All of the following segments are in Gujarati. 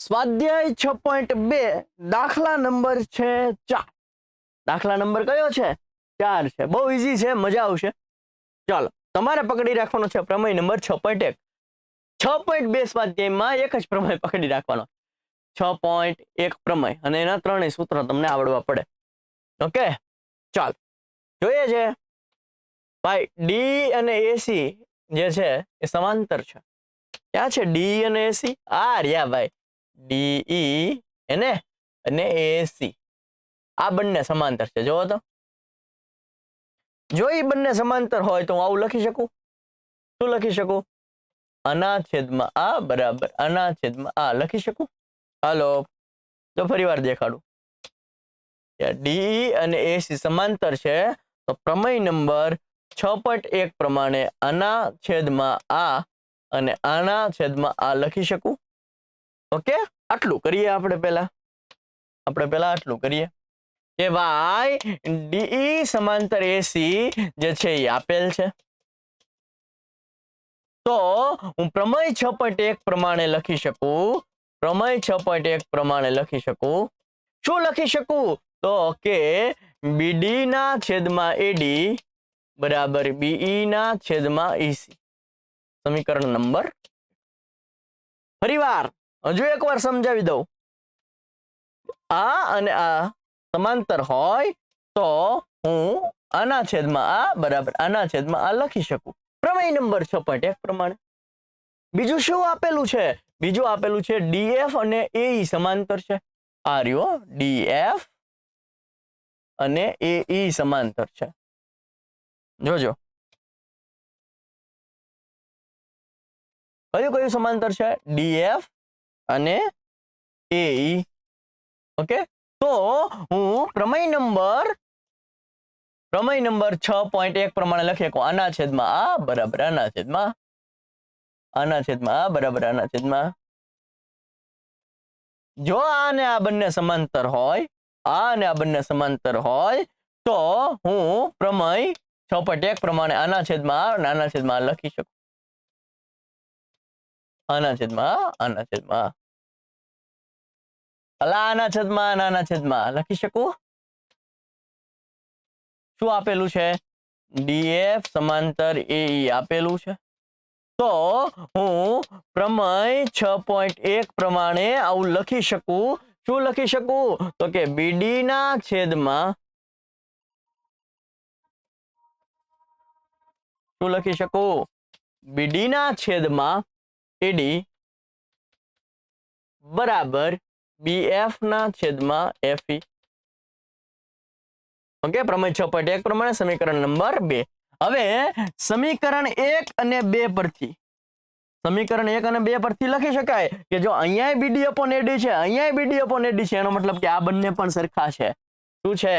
સ્વાધ્યાય 6.2 દાખલા નંબર છે 4. દાખલા નંબર કયો છે? 4 છે. બહુ ઈઝી છે, મજા આવશે. ચાલો, તમારે પકડી રાખવાનો છે પ્રમેય નંબર 6.1. 6.2 સ્વાધ્યાયમાં એક જ પ્રમેય પકડી રાખવાનો. 6.1 પ્રમેય અને એના ત્રણેય સૂત્ર તમને આવડવા પડે. ઓકે, ચાલો જોઈએ છે ભાઈ. ડી અને એસી જે છે એ સમાંતર છે. ક્યાં છે ડી અને એસી? આ રહ્યા ભાઈ, ડીઈ અને એસી. આ બંને સમાંતર છે. જોવો તો, જો એ બંને સમાંતર હોય તો હું આવું લખી શકું. શું લખી શકું? આના છેદમાં આ બરાબર આના છેદમાં આ લખી શકું. હાલો, તો ફરી વાર દેખાડું. ડીઈ અને એસી સમાંતર છે તો પ્રમેય નંબર 6.1 પ્રમાણે આના છેદમાં આ અને આના છેદમાં આ લખી શકું. ઓકે, આટલું કરીએ આપણે પહેલા આટલું કરીએ કે ભાઈ ડીઈ સમાંતર એસી જે છે એ આપેલ છે. તો હું પ્રમેય 6.1 પ્રમાણે લખી શકું. પ્રમેય 6.1 પ્રમાણે લખી શકું. શું લખી શકું? તો કે બીડી ના છેદમાં એડી બરાબર બીઈ ના છેદમાં ઈસી. સમીકરણ નંબર, ફરીવાર હજુ એકવાર સમજાવી દઉં. આ અને આ સમાંતર હોય તો હું આના છેદમાં આ બરાબર આના છેદમાં આ લખી શકું પ્રમેય નંબર 6.1 પ્રમાણે. બીજું શું આપેલું છે? બીજું આપેલું છે ડીએફ અને એઈ સમાંતર છે. આ રહ્યો ડીએફ અને એઈ સમાંતર છે. જોજો કયું કયું સમાંતર છે? ડીએફ અને એઈ. ઓકે, તો હું પ્રમેય નંબર 6.1 પ્રમાણે લખી શકું. આના છેદમાં આ બરાબર આના છેદમાં આ બરાબર આના છેદમાં. જો આ અને આ બંને સમાંતર હોય, તો હું પ્રમેય 6.1 પ્રમાણે આના છેદમાં આ અને આના છેદમાં આ લખી શકું. આના છેદમાં લખી શકું. શું આપેલું છે? ડીએફ સમાંતર એઈ આપેલું છે. તો હું પ્રમેય 6.1 પ્રમાણે આવું લખી શકું. શું લખી શકું? તો કે બીડી ના છેદમાં શું લખી શકું? બીડી ના છેદમાં એડી બરાબર બીએફ ના છેદમાં એફઈ. ઓકે, પ્રમેય 6.1 પ્રમાણે સમીકરણ નંબર 2. હવે સમીકરણ 1 અને 2 પરથી લખી શકાય કે જો અહીંયા બીડી અપોન એડી છે, અહીંયા બીડી અપોન એડી છે, એનો મતલબ કે આ બંને પણ સરખા છે. શું છે?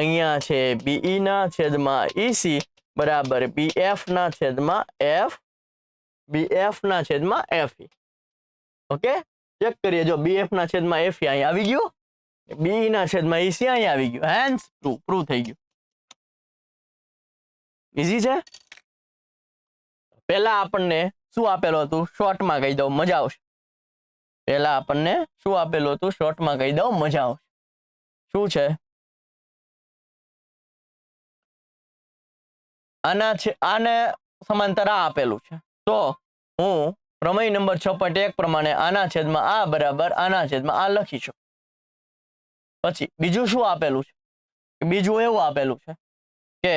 અહીંયા છે બીઈ ના છેદમાં ઈસી બરાબર બીએફ ના છેદમાં એફઈ. ઓકે, ચેક કરીએ. જો બીએફ ના છેદમાં એફઈ અહીંયા આવી ગયું, બી ના છેદમાં ઈસી અહીંયા આવી ગયું. હેન્સ પ્રૂવ થઈ ગયું. ઈઝી છે. પહેલા આપણને શું આપેલું હતું? શોર્ટમાં કહી દઉં, મજા આવશે. શું છે? આને સમાંતર આ આપેલું છે. તો હું પ્રમેય નંબર 6.1 પ્રમાણે આના છેદમાં આ બરાબર આના છેદમાં આ લખી શકું. પછી બીજું શું આપેલું છે? બીજું એવું આપેલું છે કે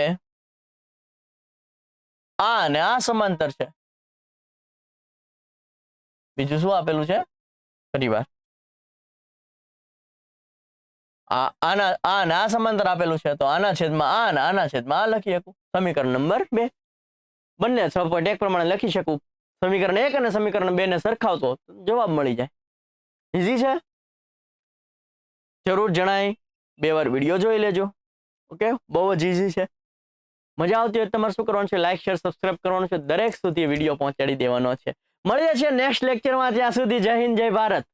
આ અને આ સમાંતર છે. બીજું શું આપેલું છે? ફરીવાર આ સમાંતર આપેલું છે તો આના છેદમાં આ અને આના છેદમાં આ લખી શકું. સમીકરણ નંબર 2. બંને 6.1 પ્રમાણે લખી શકું. સમીકરણ 1 અને સમીકરણ 2 ને સરખાવતો જવાબ મળી જાય. ઈઝી છે. જરૂર જણાય 2 વાર વિડીયો જોઈ લેજો. ઓકે, બહુ જ ઈઝી છે. મજા આવતી હોય તમારે શું કરવાનું છે? લાઈક, શેર, સબસ્ક્રાઇબ કરવાનું છે. દરેક સુધી વિડીયો પહોંચાડી દેવાનો છે. મળીએ છીએ નેક્સ્ટ લેક્ચરમાં. ત્યાં સુધી જય હિન્દ, જય ભારત.